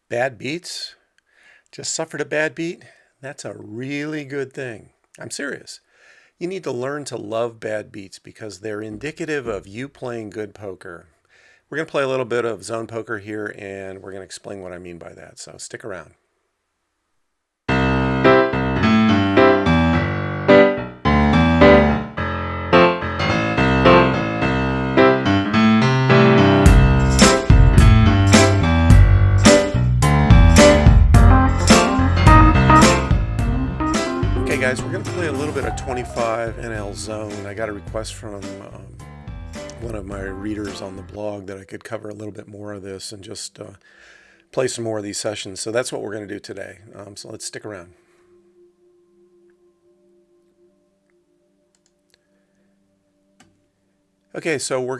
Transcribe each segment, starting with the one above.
Bad beats? Just suffered a bad beat? That's a really good thing. I'm serious. You need to learn to love bad beats because they're indicative of you playing good poker. We're going to play a little bit of zone poker here and we're going to explain what I mean by that. So stick around. Okay, guys, we're going to play a little bit of 25 NL zone. I got a request from one of my readers on the blog that I could cover a little bit more of this and just play some more of these sessions. So that's what we're going to do today. So let's stick around. Okay, so we're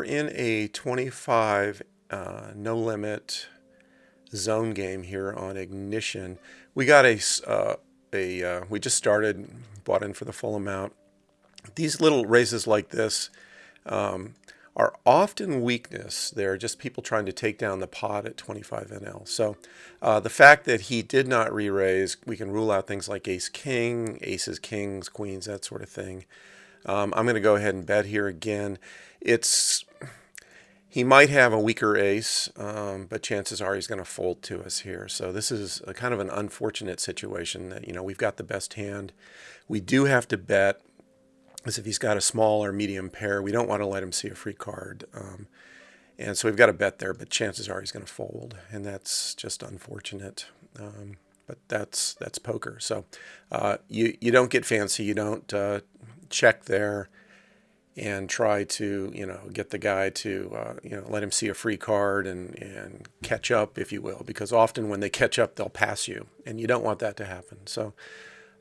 in a 25 no limit zone game here on Ignition. We got we just started, bought in for the full amount. These little raises like this are often weakness. They're just people trying to take down the pot at 25 NL. So the fact that he did not re-raise, we can rule out things like ace-king, aces, kings, queens, that sort of thing. I'm going to go ahead and bet here again. He might have a weaker ace, but chances are he's going to fold to us here. So this is a kind of an unfortunate situation that, we've got the best hand. We do have to bet, as if he's got a small or medium pair. We don't want to let him see a free card. And so we've got to bet there, but chances are he's going to fold. And that's just unfortunate. But that's poker. So you don't get fancy. You don't check there and try to, get the guy to, let him see a free card and catch up, if you will, because often when they catch up, they'll pass you, and you don't want that to happen. So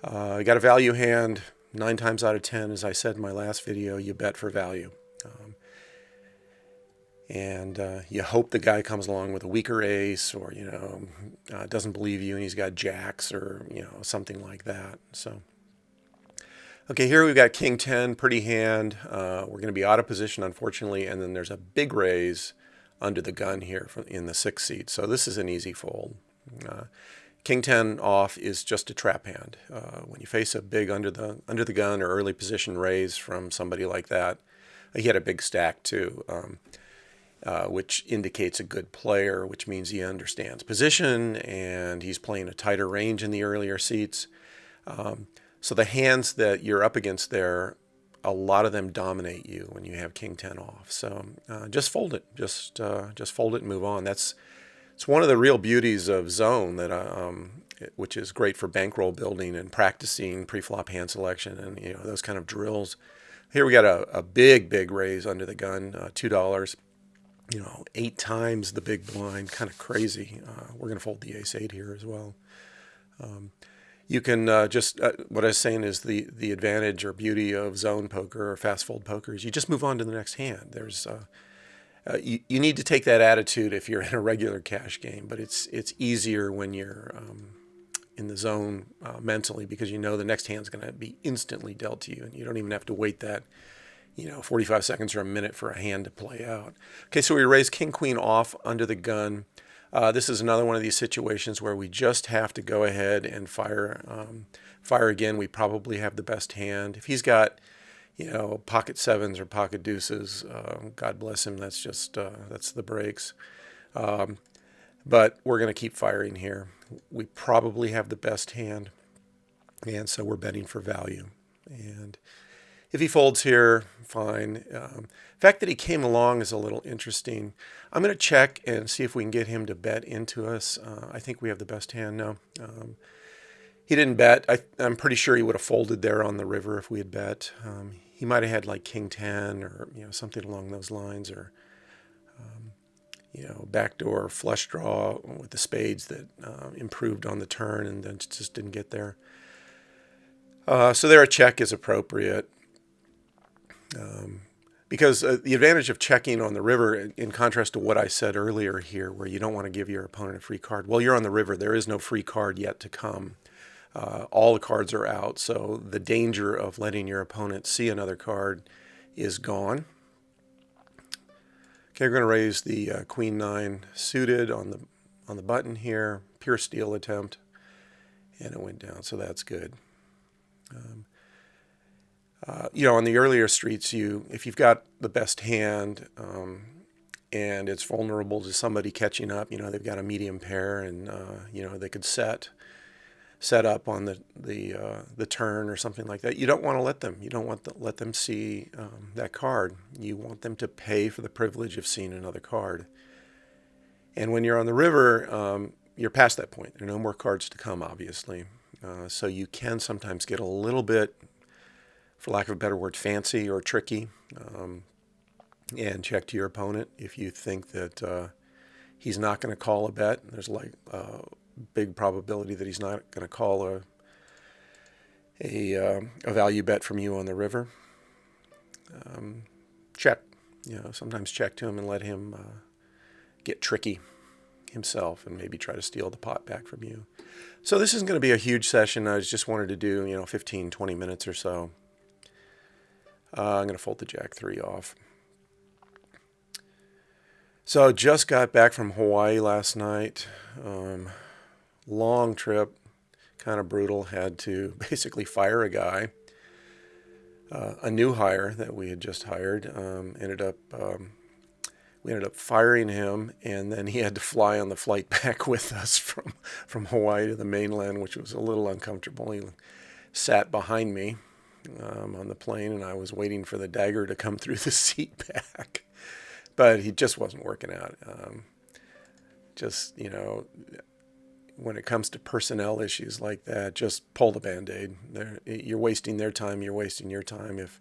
you got a value hand. 9 times out of 10, as I said in my last video, you bet for value. And you hope the guy comes along with a weaker ace or, doesn't believe you and he's got jacks or, something like that. So. Okay, here we've got king 10, pretty hand. We're going to be out of position, unfortunately, and then there's a big raise under the gun here in the 6th seat. So this is an easy fold. King 10 off is just a trap hand. When you face a big under the gun or early position raise from somebody like that, he had a big stack too, which indicates a good player, which means he understands position and he's playing a tighter range in the earlier seats. So the hands that you're up against there, a lot of them dominate you when you have king 10 off. So just fold it. Just fold it and move on. It's one of the real beauties of zone that which is great for bankroll building and practicing pre-flop hand selection and those kind of drills. Here we got a big raise under the gun, $2. 8 times the big blind, kind of crazy. We're going to fold the ace-8 here as well. You can what I was saying is the advantage or beauty of zone poker or fast fold poker is you just move on to the next hand. There's you need to take that attitude if you're in a regular cash game, but it's easier when you're in the zone mentally because the next hand's going to be instantly dealt to you, and you don't even have to wait that 45 seconds or a minute for a hand to play out. Okay, so we raise king queen off under the gun. This is another one of these situations where we just have to go ahead and fire again. We probably have the best hand. If he's got, pocket sevens or pocket deuces, God bless him. That's just that's the breaks. But we're going to keep firing here. We probably have the best hand, and so we're betting for value. And if he folds here, fine. The fact that he came along is a little interesting. I'm going to check and see if we can get him to bet into us. I think we have the best hand now. He didn't bet. I'm pretty sure he would have folded there on the river if we had bet. He might have had like king 10 or something along those lines, or backdoor flush draw with the spades that improved on the turn and then just didn't get there. So there a check is appropriate. Because the advantage of checking on the river, in contrast to what I said earlier here, where you don't want to give your opponent a free card. Well, you're on the river. There is no free card yet to come. All the cards are out, so the danger of letting your opponent see another card is gone. Okay, we're going to raise the Queen 9 suited on the button here, pure steal attempt, and it went down, so that's good. On the earlier streets, if you've got the best hand and it's vulnerable to somebody catching up, they've got a medium pair, and they could set up on the turn or something like that. You don't want to let them. You don't want to let them see that card. You want them to pay for the privilege of seeing another card. And when you're on the river, you're past that point. There are no more cards to come, obviously. So you can sometimes get a little bit, for lack of a better word, fancy or tricky, and check to your opponent if you think that he's not going to call a bet. There's like a big probability that he's not going to call a value bet from you on the river. Check. Sometimes check to him and let him get tricky himself and maybe try to steal the pot back from you. So this isn't going to be a huge session. I just wanted to do 15, 20 minutes or so. I'm going to fold the Jack 3 off. So just got back from Hawaii last night. Long trip, kind of brutal. Had to basically fire a guy, a new hire that we had just hired. We ended up firing him, and then he had to fly on the flight back with us from Hawaii to the mainland, which was a little uncomfortable. He sat behind me on the plane, and I was waiting for the dagger to come through the seat back. But he just wasn't working out. When it comes to personnel issues like that, just pull the Band-Aid. You're wasting their time. You're wasting your time. If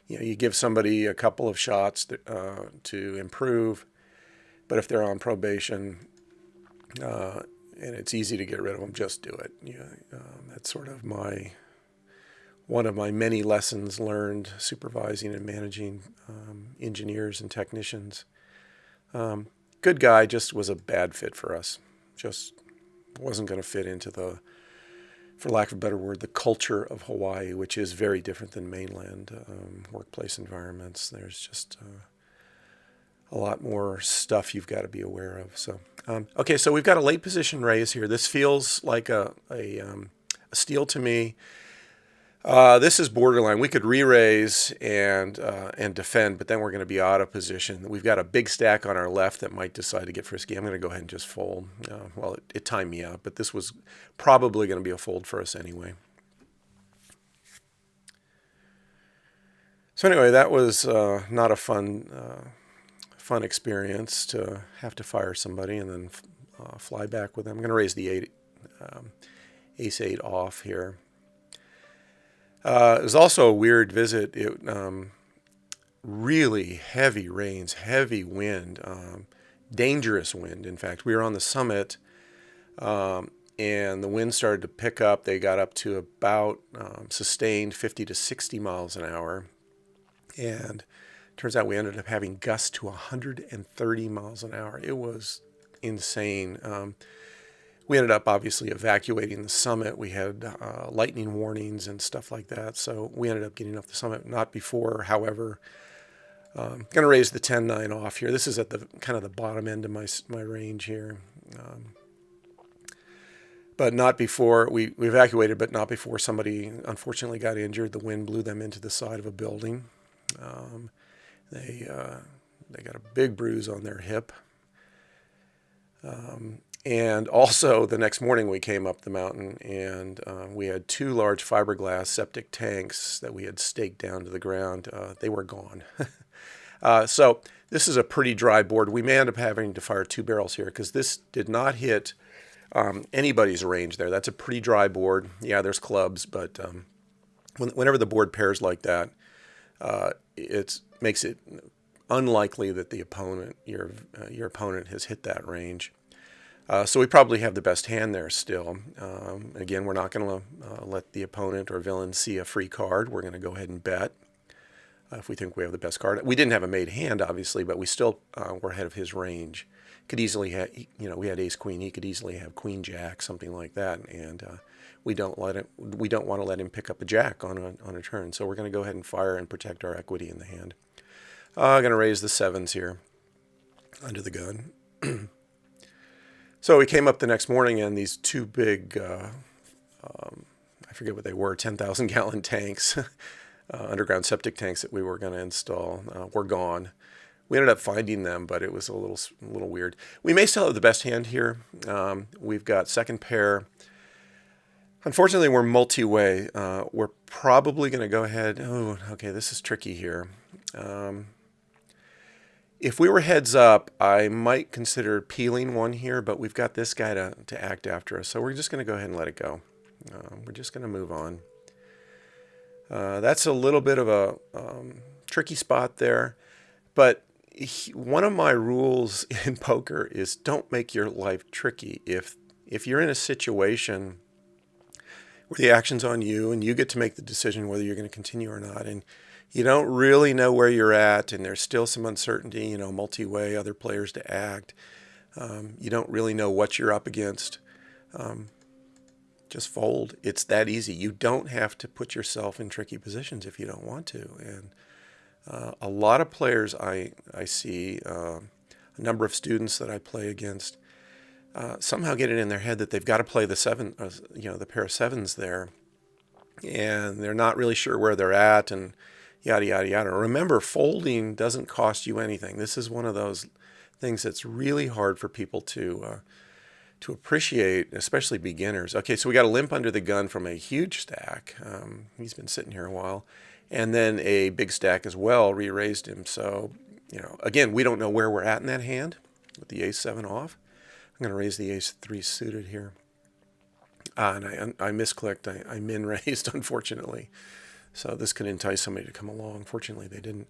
you give somebody a couple of shots to improve, but if they're on probation and it's easy to get rid of them, just do it. That's sort of one of my many lessons learned supervising and managing engineers and technicians. Good guy, just was a bad fit for us. Just wasn't going to fit into for lack of a better word, the culture of Hawaii, which is very different than mainland workplace environments. There's just a lot more stuff you've got to be aware of. So, okay, so we've got a late position raise here. This feels like a steal to me. This is borderline. We could re-raise and defend, but then we're going to be out of position. We've got a big stack on our left that might decide to get frisky. I'm going to go ahead and just fold. It timed me out, but this was probably going to be a fold for us anyway. So anyway, that was not a fun experience to have to fire somebody and then fly back with them. I'm going to raise the ace-8 off here. It was also a weird visit. It really heavy rains, heavy wind, dangerous wind. In fact, we were on the summit, and the wind started to pick up. They got up to about sustained 50 to 60 miles an hour, and turns out we ended up having gusts to 130 miles an hour. It was insane. We ended up obviously evacuating the summit. We had lightning warnings and stuff like that. So we ended up getting off the summit, not before, however. Going to raise the 10-9 off here. This is at the kind of the bottom end of my range here. But not before, we evacuated, but not before somebody unfortunately got injured. The wind blew them into the side of a building. They got a big bruise on their hip. And also the next morning we came up the mountain and we had 2 large fiberglass septic tanks that we had staked down to the ground. They were gone. So this is a pretty dry board. We may end up having to fire 2 barrels here because this did not hit anybody's range there. That's a pretty dry board. Yeah, there's clubs, but whenever the board pairs like that, it makes it unlikely that the opponent, your opponent, has hit that range. So we probably have the best hand there still. Again, we're not going to let the opponent or villain see a free card. We're going to go ahead and bet if we think we have the best card. We didn't have a made hand, obviously, but we still were ahead of his range. Could easily have, we had ace queen. He could easily have queen jack, something like that, and we don't want to let him pick up a jack on a turn. So we're going to go ahead and fire and protect our equity in the hand. I'm going to raise the 7s here. under the gun. So we came up the next morning, and these two big, I forget what they were, 10,000 gallon tanks, underground septic tanks that we were going to install, were gone. We ended up finding them, but it was a little weird. We may still have the best hand here. We've got second pair. Unfortunately, we're multi-way. We're probably going to go ahead. Oh, okay, this is tricky here. If we were heads up, I might consider peeling one here, but we've got this guy to act after us, so we're just going to go ahead and let it go. We're just going to move on. That's a little bit of a tricky spot there, but one of my rules in poker is don't make your life tricky. If you're in a situation where the action's on you and you get to make the decision whether you're going to continue or not, and you don't really know where you're at, and there's still some uncertainty, multi-way, other players to act. You don't really know what you're up against. Just fold. It's that easy. You don't have to put yourself in tricky positions if you don't want to. And a lot of players I see, a number of students that I play against, somehow get it in their head that they've got to play the the pair of sevens there, and they're not really sure where they're at, and yada, yada, yada. Remember, folding doesn't cost you anything. This is one of those things that's really hard for people to appreciate, especially beginners. Okay, so we got a limp under the gun from a huge stack. He's been sitting here a while. And then a big stack as well re-raised him. So, again, we don't know where we're at in that hand with the ace-7 off. I'm going to raise the ace-3 suited here. And I misclicked. I min-raised, unfortunately. So this could entice somebody to come along. Fortunately, they didn't.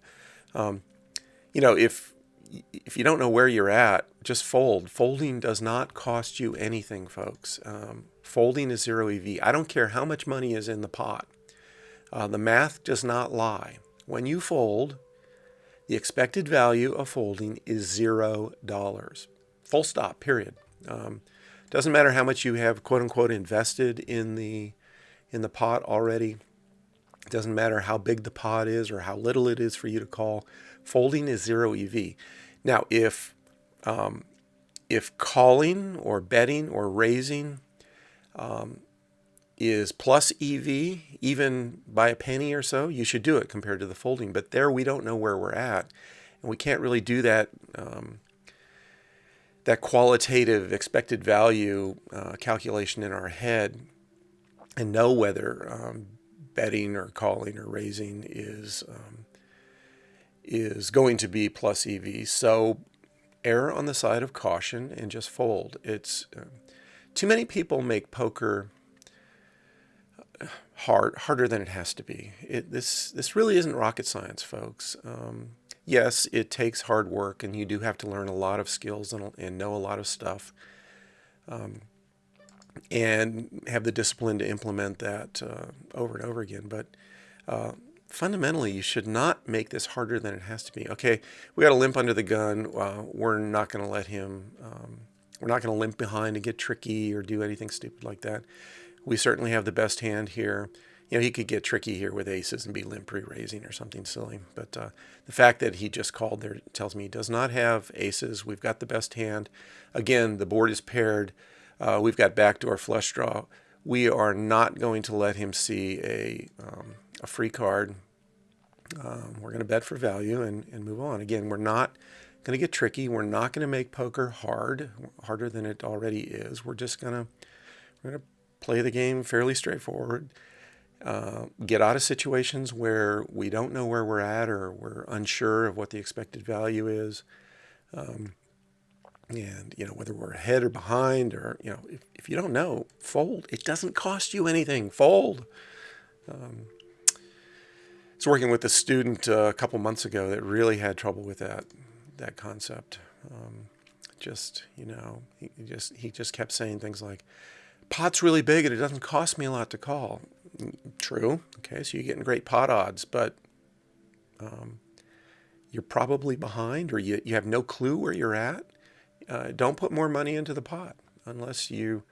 If you don't know where you're at, just fold. Folding does not cost you anything, folks. Folding is zero EV. I don't care how much money is in the pot. The math does not lie. When you fold, the expected value of folding is $0. Full stop, period. Doesn't matter how much you have, quote unquote, invested in the pot already. It doesn't matter how big the pot is or how little it is for you to call. Folding is zero EV. Now, if calling or betting or raising is plus EV, even by a penny or so, you should do it compared to the folding. But there, we don't know where we're at, and we can't really do that that qualitative expected value calculation in our head and know whether betting or calling or raising is going to be plus EV. So err on the side of caution and just fold. It's too many people make poker harder than it has to be. This really isn't rocket science, folks. Yes, it takes hard work, and you do have to learn a lot of skills and know a lot of stuff, and have the discipline to implement that over and over again. But fundamentally, you should not make this harder than it has to be. Okay, we got a limp under the gun. We're not going to let him. We're not going to limp behind and get tricky or do anything stupid like that. We certainly have the best hand here. He could get tricky here with aces and be limp re-raising or something silly. But the fact that he just called there tells me he does not have aces. We've got the best hand. Again, the board is paired. We've got backdoor flush draw. We are not going to let him see a free card. We're going to bet for value and move on. Again, we're not going to get tricky. We're not going to make poker harder than it already is. We're going to play the game fairly straightforward. Get out of situations where we don't know where we're at or we're unsure of what the expected value is. And, whether we're ahead or behind or, if you don't know, fold. It doesn't cost you anything. Fold. I was working with a student a couple months ago that really had trouble with that concept. He just kept saying things like, pot's really big and it doesn't cost me a lot to call. True. Okay, so you're getting great pot odds, but you're probably behind or you have no clue where you're at. Don't put more money into the pot unless you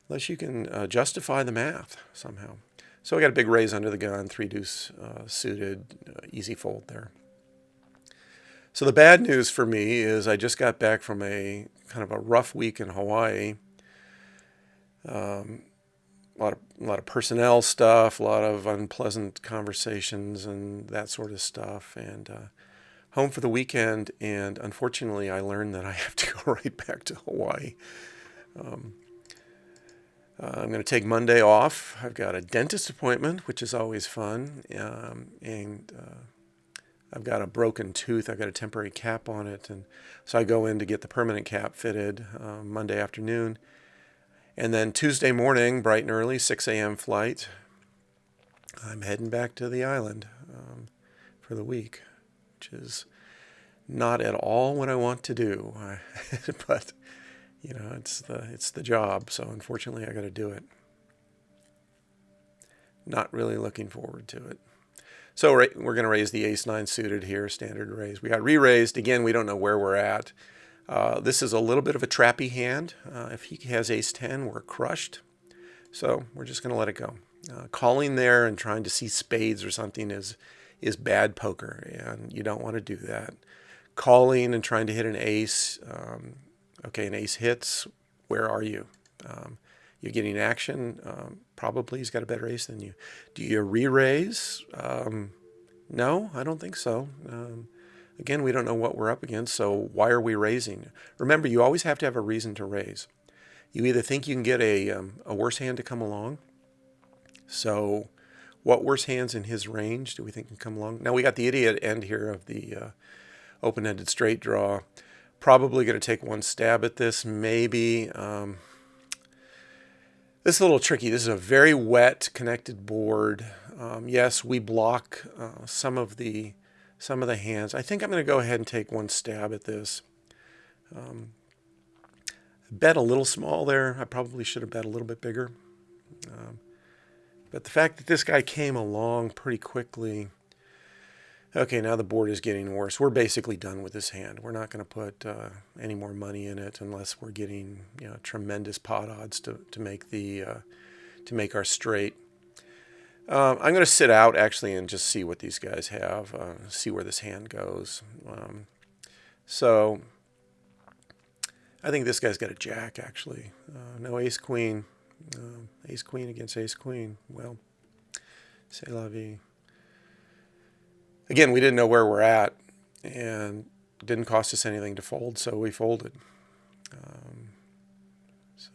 can justify the math somehow. So I got a big raise under the gun, 3 deuce suited, easy fold there. So the bad news for me is I just got back from a kind of a rough week in Hawaii. A lot of personnel stuff, a lot of unpleasant conversations and that sort of stuff, and home for the weekend. And unfortunately, I learned that I have to go right back to Hawaii. I'm going to take Monday off. I've got a dentist appointment, which is always fun, and I've got a broken tooth. I've got a temporary cap on it, and so I go in to get the permanent cap fitted Monday afternoon. And then Tuesday morning, bright and early, 6 a.m. flight, I'm heading back to the island for the week, which is not at all what I want to do. But, you know, it's the job, so unfortunately I got to do it. Not really looking forward to it. So we're going to raise the ace-9 suited here, standard raise. We got re-raised. Again, we don't know where we're at. This is a little bit of a trappy hand. If he has ace-10, we're crushed. So we're just going to let it go. Calling there and trying to see spades or something is bad poker, and you don't want to do that. Calling and trying to hit an ace. Okay, an ace hits. Where are you? You're getting action. Probably he's got a better ace than you. Do you re-raise? No, I don't think so. Again, we don't know what we're up against, so why are we raising? Remember, you always have to have a reason to raise. You either think you can get a worse hand to come along. So what worse hands in his range do we think can come along? Now, we got the idiot end here of the open-ended straight draw. Probably going to take one stab at this, maybe. This is a little tricky. This is a very wet connected board. Yes, we block some of the hands. I think I'm going to go ahead and take one stab at this. Bet a little small there. I probably should have bet a little bit bigger. But the fact that this guy came along pretty quickly. Okay, now the board is getting worse. We're basically done with this hand. We're not going to put any more money in it unless we're getting, you know, tremendous pot odds to make our straight. I'm going to sit out actually and just see what these guys have, see where this hand goes. So I think this guy's got a jack actually. No ace queen. Ace queen against ace queen. Well, c'est la vie. Again, we didn't know where we're at, and it didn't cost us anything to fold, so we folded. So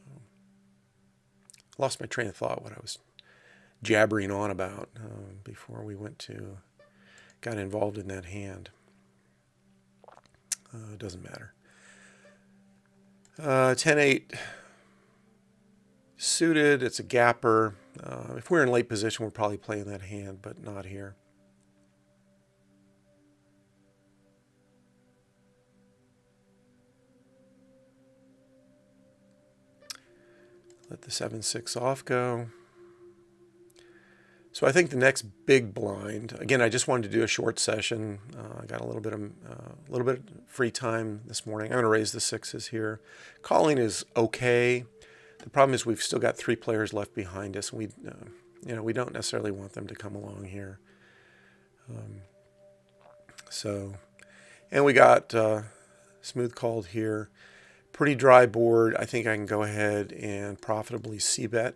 lost my train of thought what I was jabbering on about before we got involved in that hand. It doesn't matter. 10-8 suited. It's a gapper. If we're in late position, we're probably playing that hand, but not here. Let the 7-6 off go. So I think the next big blind. Again, I just wanted to do a short session. I got a little bit of free time this morning. I'm going to raise the sixes here. Calling is okay. The problem is we've still got 3 players left behind us. We don't necessarily want them to come along here. And we got smooth called here. Pretty dry board. I think I can go ahead and profitably c-bet.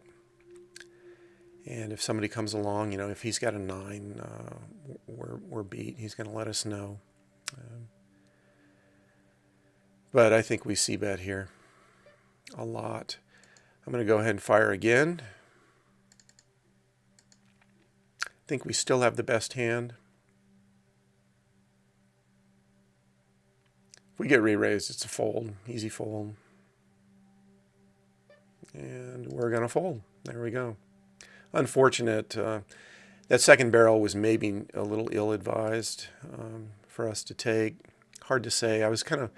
And if somebody comes along, you know, if he's got a 9, we're beat. He's going to let us know. But I think we c-bet here a lot. I'm going to go ahead and fire again. I think we still have the best hand. If we get re-raised, it's a fold, easy fold. And we're going to fold. There we go. Unfortunate. That second barrel was maybe a little ill-advised for us to take. Hard to say. I was kind of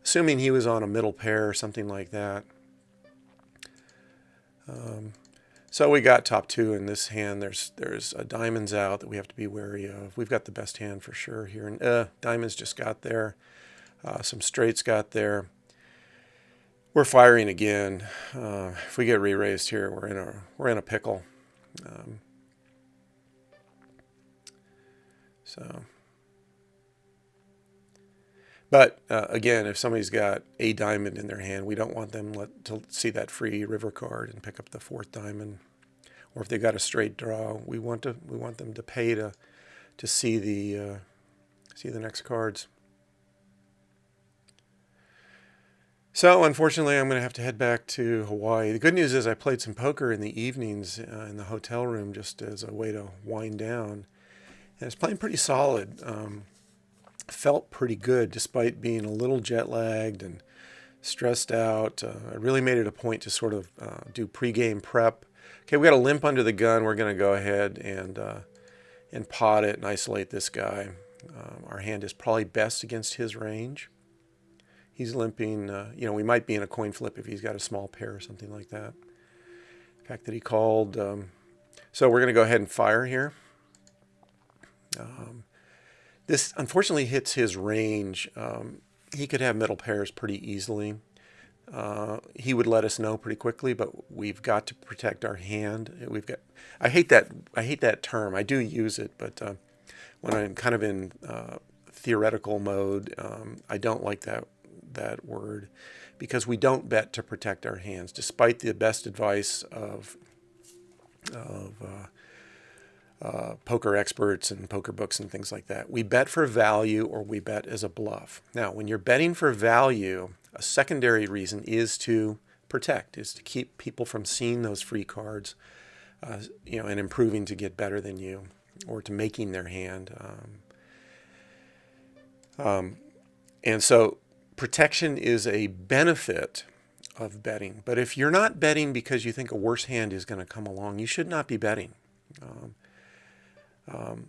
assuming he was on a middle pair or something like that. So we got top 2 in this hand. There's a diamonds out that we have to be wary of. We've got the best hand for sure here. And diamonds just got there. Some straights got there. We're firing again. If we get re-raised here, we're in a pickle. But again, if somebody's got a diamond in their hand, we don't want them to see that free river card and pick up the fourth diamond. Or if they got a straight draw, we want them to pay to see the next cards. So unfortunately, I'm going to have to head back to Hawaii. The good news is I played some poker in the evenings in the hotel room just as a way to wind down. And it's playing pretty solid. Felt pretty good despite being a little jet lagged and stressed out. I really made it a point to sort of do pregame prep. Okay, we got a limp under the gun. We're going to go ahead and pot it and isolate this guy. Our hand is probably best against his range. He's limping. We might be in a coin flip if he's got a small pair or something like that. The fact that he called. So we're going to go ahead and fire here. This unfortunately hits his range. He could have middle pairs pretty easily. He would let us know pretty quickly, but we've got to protect our hand. I hate that term. I do use it, but when I'm kind of in theoretical mode, I don't like that word, because we don't bet to protect our hands, despite the best advice of poker experts and poker books and things like that. We bet for value, or we bet as a bluff. Now, when you're betting for value, a secondary reason is to protect, is to keep people from seeing those free cards, and improving to get better than you, or to making their hand. And so protection is a benefit of betting. But if you're not betting because you think a worse hand is going to come along, you should not be betting.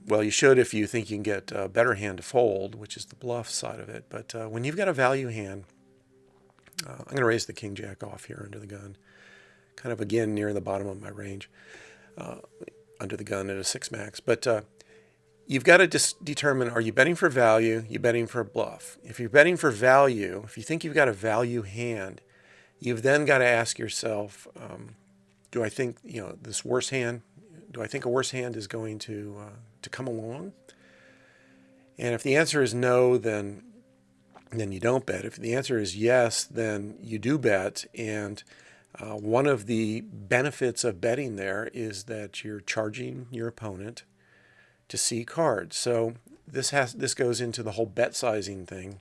Well, you should if you think you can get a better hand to fold, which is the bluff side of it. But when you've got a value hand, I'm going to raise the king jack off here under the gun, kind of again near the bottom of my range, under the gun at a 6 max. But you've got to just determine, are you betting for value? You betting for a bluff? If you're betting for value, if you think you've got a value hand, you've then got to ask yourself, do I think this worse hand? Do I think a worse hand is going to come along? And if the answer is no, then you don't bet. If the answer is yes, then you do bet. And one of the benefits of betting there is that you're charging your opponent to see cards. So this goes into the whole bet sizing thing,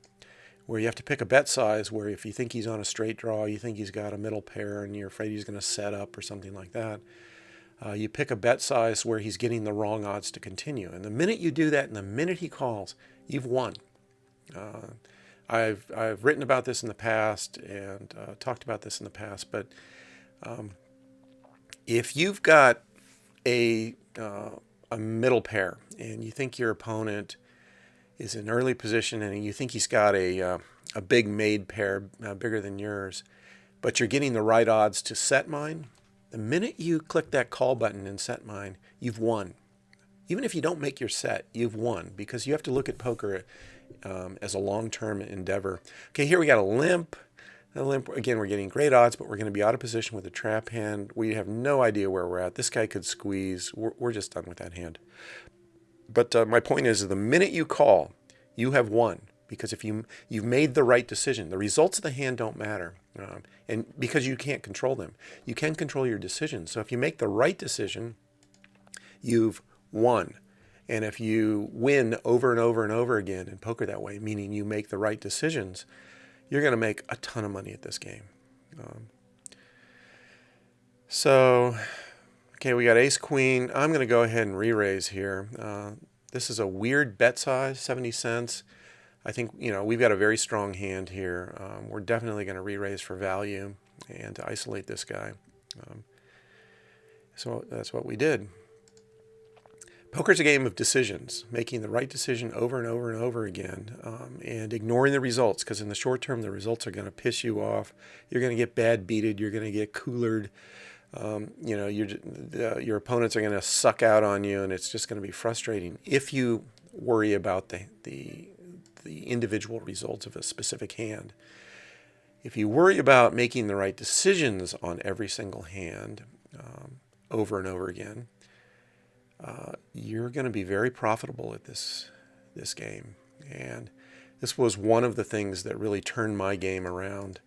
where you have to pick a bet size where if you think he's on a straight draw, you think he's got a middle pair, and you're afraid he's going to set up or something like that, you pick a bet size where he's getting the wrong odds to continue. And the minute you do that, and the minute he calls, you've won. I've written about this in the past and talked about this in the past, but if you've got a middle pair and you think your opponent is in early position and you think he's got a big made pair, bigger than yours, but you're getting the right odds to set mine, the minute you click that call button and set mine, you've won. Even if you don't make your set, you've won, because you have to look at poker as a long-term endeavor. Okay, here we got a limp. A limp, again, we're getting great odds, but we're going to be out of position with a trap hand. We have no idea where we're at. This guy could squeeze. We're just done with that hand. But my point is, the minute you call, you have won, because if you've made the right decision, the results of the hand don't matter, and because you can't control them. You can control your decisions. So if you make the right decision, you've won. And if you win over and over and over again in poker that way, meaning you make the right decisions, you're going to make a ton of money at this game. Okay, we got ace queen. I'm going to go ahead and re-raise here. This is a weird bet size, 70 cents. I think, we've got a very strong hand here. We're definitely going to re-raise for value and to isolate this guy. So that's what we did. Poker's a game of decisions, making the right decision over and over and over again, and ignoring the results, because in the short term, the results are going to piss you off. You're going to get bad beated. You're going to get coolered. Your opponents are going to suck out on you, and it's just going to be frustrating if you worry about the individual results of a specific hand. If you worry about making the right decisions on every single hand over and over again, you're going to be very profitable at this game. And This was one of the things that really turned my game around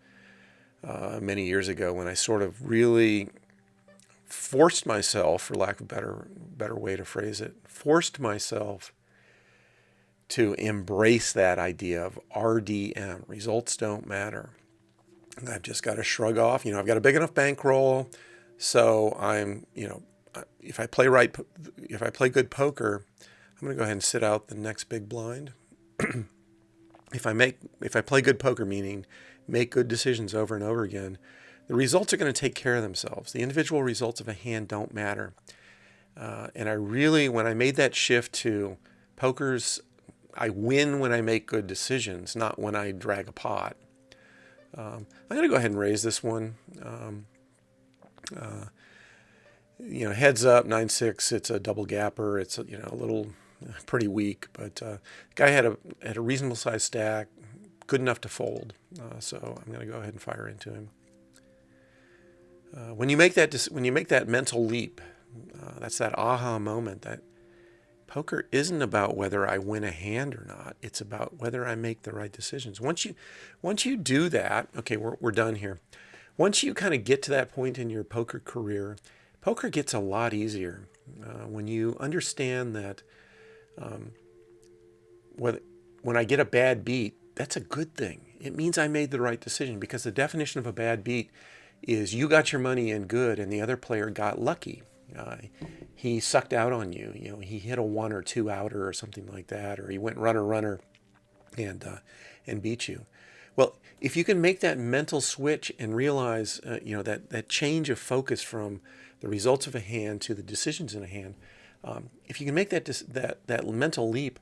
many years ago, when I sort of really forced myself, for lack of a better way to phrase it, forced myself to embrace that idea of RDM, results don't matter. And I've just got to shrug off. I've got a big enough bankroll, so if I play good poker, I'm going to go ahead and sit out the next big blind. If I play good poker, meaning make good decisions over and over again, the results are going to take care of themselves. The individual results of a hand don't matter. And when I made that shift to I win when I make good decisions, not when I drag a pot. I'm going to go ahead and raise this one. Heads up, 9-6. It's a double gapper. It's a little pretty weak, but guy had a reasonable sized stack, good enough to fold. So I'm going to go ahead and fire into him. When you make that mental leap, that's that aha moment. That poker isn't about whether I win a hand or not. It's about whether I make the right decisions. Once you do that, okay, we're done here. Once you kind of get to that point in your poker career, poker gets a lot easier when you understand that when I get a bad beat, that's a good thing. It means I made the right decision, because the definition of a bad beat is you got your money in good and the other player got lucky. He sucked out on you. He hit a 1 or 2 outer or something like that, or he went runner and beat you. Well, if you can make that mental switch and realize, that change of focus from the results of a hand to the decisions in a hand, if you can make that mental leap,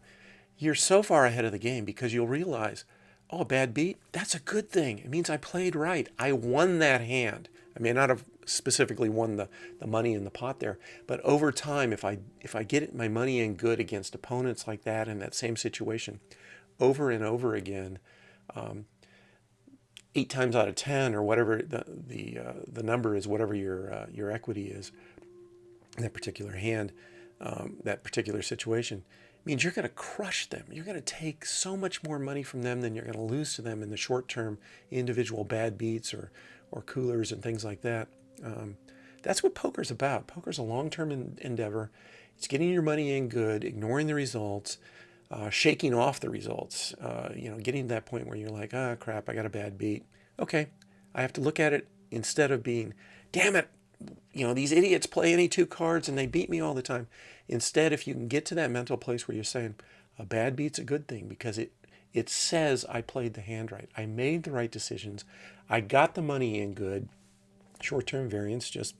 you're so far ahead of the game, because you'll realize, oh, a bad beat, that's a good thing. It means I played right. I won that hand. I may not have specifically won the money in the pot there, but over time, if I get my money in good against opponents like that in that same situation, over and over again, 8 times out of 10, or whatever the number is, whatever your equity is in that particular hand, that particular situation, means you're going to crush them. You're going to take so much more money from them than you're going to lose to them in the short term, individual bad beats or coolers and things like that. That's what poker's about. Poker's a long-term endeavor. It's getting your money in good, ignoring the results, shaking off the results, getting to that point where you're like, ah, crap, I got a bad beat. Okay, I have to look at it instead of being, damn it, these idiots play any 2 cards and they beat me all the time. Instead, if you can get to that mental place where you're saying, a bad beat's a good thing, because it says I played the hand right. I made the right decisions. I got the money in good. Short-term variance just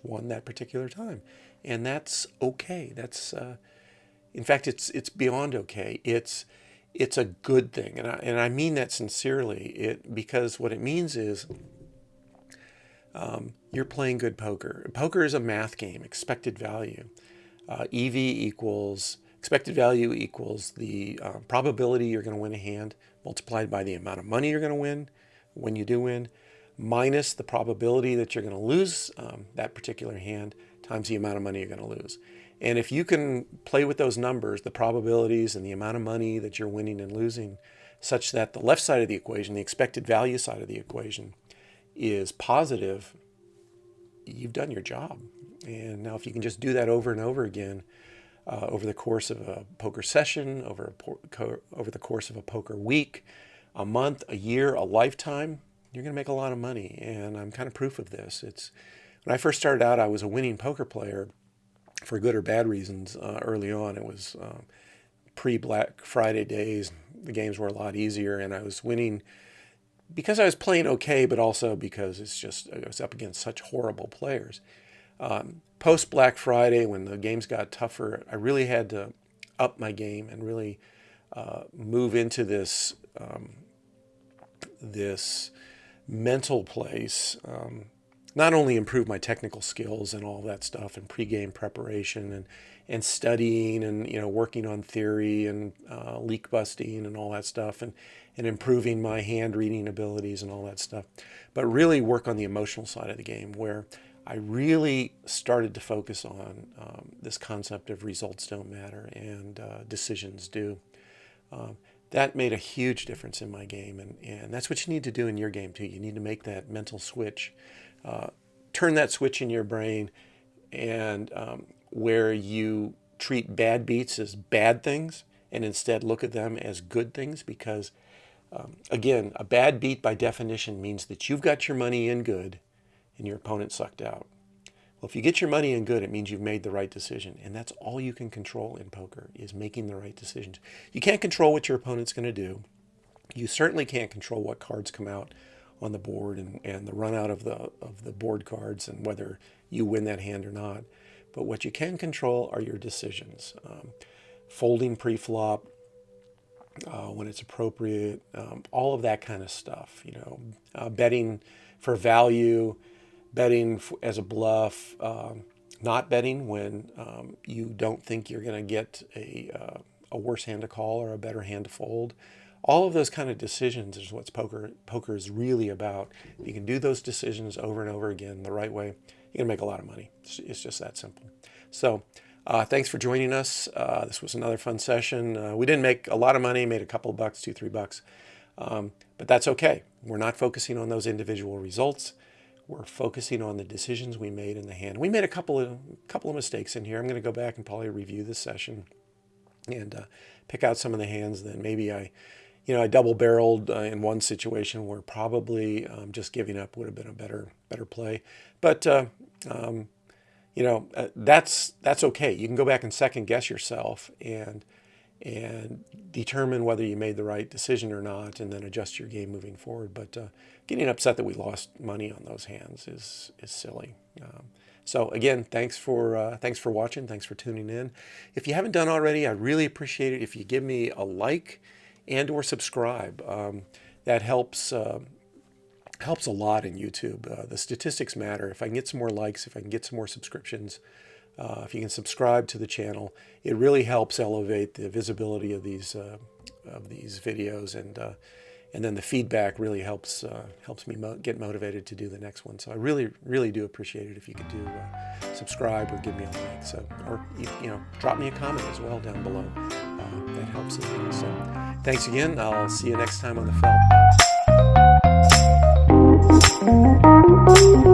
won that particular time. And that's okay. That's in fact, it's beyond okay. It's a good thing, and I mean that sincerely. Because what it means is you're playing good poker. Poker is a math game, expected value. EV equals expected value equals the probability you're going to win a hand multiplied by the amount of money you're going to win when you do win, minus the probability that you're going to lose that particular hand times the amount of money you're going to lose. And if you can play with those numbers, the probabilities and the amount of money that you're winning and losing, such that the left side of the equation, the expected value side of the equation, is positive, you've done your job. And now if you can just do that over and over again, over the course of a poker session, over the course of a poker week, a month, a year, a lifetime, you're going to make a lot of money. And I'm kind of proof of this. When I first started out, I was a winning poker player for good or bad reasons. Early on, it was pre-Black Friday days. The games were a lot easier, and I was winning because I was playing okay, but also because I was up against such horrible players. Post Black Friday, when the games got tougher, I really had to up my game and really move into this mental place. Not only improve my technical skills and all that stuff, and pre-game preparation and studying and working on theory and leak busting and all that stuff, and improving my hand reading abilities and all that stuff, but really work on the emotional side of the game, where I really started to focus on this concept of results don't matter and decisions do. that made a huge difference in my game, and that's what you need to do in your game too. You need to make that mental switch, turn that switch in your brain, and where you treat bad beats as bad things and instead look at them as good things, because again, a bad beat by definition means that you've got your money in good and your opponent sucked out. Well, if you get your money in good, it means you've made the right decision, and that's all you can control in poker, is making the right decisions. You can't control what your opponent's going to do. You certainly can't control what cards come out on the board and the run out of the board cards and whether you win that hand or not. But what you can control are your decisions. Folding pre-flop when it's appropriate, all of that kind of stuff. Betting for value, betting as a bluff, not betting when you don't think you're going to get a worse hand to call or a better hand to fold. All of those kind of decisions is what poker is really about. If you can do those decisions over and over again the right way, you're going to make a lot of money. It's just that simple. So thanks for joining us. This was another fun session. We didn't make a lot of money, made a couple of bucks, $2-3. But that's okay. We're not focusing on those individual results. We're focusing on the decisions we made in the hand. We made a couple of mistakes in here. I'm going to go back and probably review this session and pick out some of the hands that maybe I double-barreled in one situation where probably just giving up would have been a better play. But that's okay. You can go back and second guess yourself and determine whether you made the right decision or not, and then adjust your game moving forward. But getting upset that we lost money on those hands is silly. So again, thanks for watching. Thanks for tuning in. If you haven't done already, I'd really appreciate it if you give me a like and or subscribe. That helps a lot in YouTube. The statistics matter. If I can get some more likes, if I can get some more subscriptions, if you can subscribe to the channel, it really helps elevate the visibility of these videos, and then the feedback really helps me get motivated to do the next one. So I really do appreciate it if you could do subscribe or give me a like. So, or drop me a comment as well down below. That helps as well. So thanks again. I'll see you next time on the felt.